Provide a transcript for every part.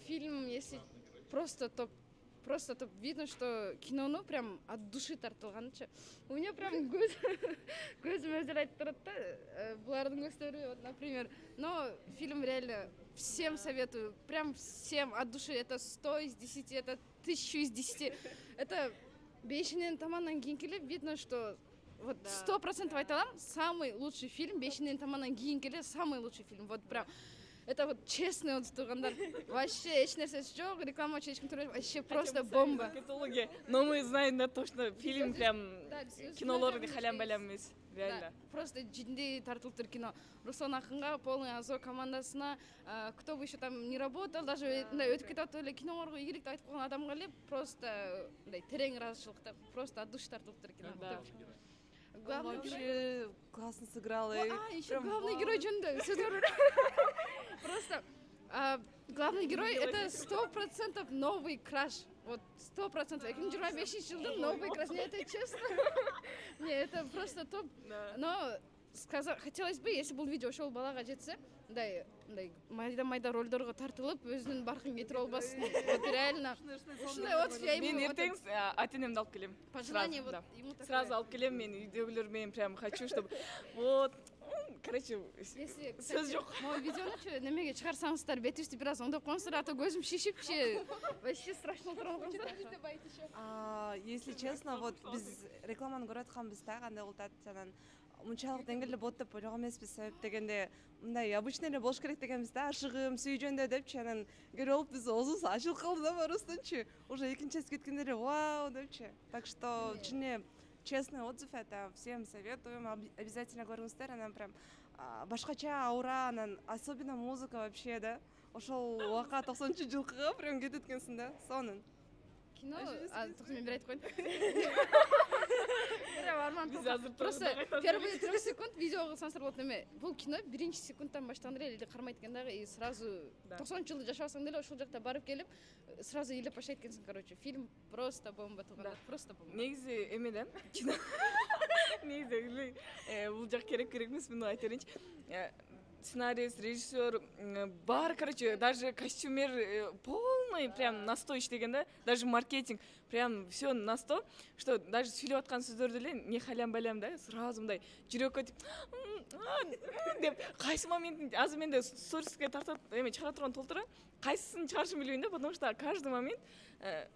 фильм, если просто топ. Просто топ. Видно, что кино, ну, прям от души тартылганчы. У меня прям көзім өзір айтып тұрады да, бұлардың көздері, вот, например. Но фильм реально всем советую. Прям всем от души. Это 100 из 10, это 1000 из 10. Это бешенен таманнан кейін келіп, видно, что вот 100% айталам, самый лучший фильм, бешенен таманнан кейін келіп, самый лучший фильм. Вот прям. Это вот честный отзыв тұрғандар. Вообще, ешнәрсесі жоқ, реклама ешкім түрі, вообще просто бомба. Но мы знаем, да, точно фильм прям кинолорды халям-балям емес, реально. Просто жиндей тартылып тұр кино. Руслан Ақынға, полный азо командасына, кто бы еще там не работал, даже өтіп кетіп өйлі киноларға игілікті айтып қойған адамға леп, просто терең разышылықты, просто от души тартылып тұр кино. Вообще классно сыграла. Еще главный герой жөнді. Просто главный герой это 100% новый краш. Вот 100%. 2025 жылдың новый краш. Не, это честно. Не, это просто топ. Но хотелось бы, если бұл видео ошол балаға жетсе, майда рөлдөргө тартылып, өзүнүн баркын кетирип албасын. Вот реально. Ушундай вот я ему. Мен ертең ата-энемди алып келем. Пожелание вот ему такое. Сразу алып келем, мен үйдөгүлөр менен прям хочу, чтобы вот короче, сөз жоқ. Мой видеоны немеге чыгарсаңыздар, бетибизди бир аз оңдоп коюңуздар, а то көзүм шишипчи. Вообще страшно турган. Если честно, вот биз рекламаны көрүп атканбыз да, кандай кылып атат, мынчалык деңгээлде болот деп ойлогон эмеспиз. Себеп дегенде мындай обычный эле болуш керек дегенбиз да, ашыгым, сүйжөндө депчи, анан көрүп алып биз оозубуз ачылып калды да барыбызданчы. Уже экинчи честь кеткенде эле вау депчи. Так что честный отзыв, это всем советуем, обязательно көрүңүздөр, анан прям башкача аура, анан особенно музыка вообще, да. Ошол убакка 90-жылкыга прям кетет экенсиң да, сонун. Кино, мен бир айтып коеюн. Просто первые 3 секунд видео кылсаңыздар болот неме. Бул кино биринчи секундтан баштаганда эле кармайт экен дагы, и сразу 90-жылды жашабасаң деле ошол жакта барып келип, сразу ыйлап баштайт экенсиң, короче. Фильм просто бомба турганда, просто бомба. Негизи эме да, кино. Негизи бул жак керек эмес, муну айта берейинчи. Сценарист, режиссер, бар, короче, даже костюмер полный, прям на 100 иштеген да, даже маркетинг, прям все на 100, что даже сүйлөп аткан сөздөрдү эле не халям-балям да, сразу мындай жүрөккө деп кайсы моментин азыр менде сториске тартат, эме чыгара турган толтура, кайсысын чыгарышымды билбейм да, потому что каждый момент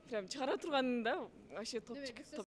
прям чыгара турганын да, вообще топчик.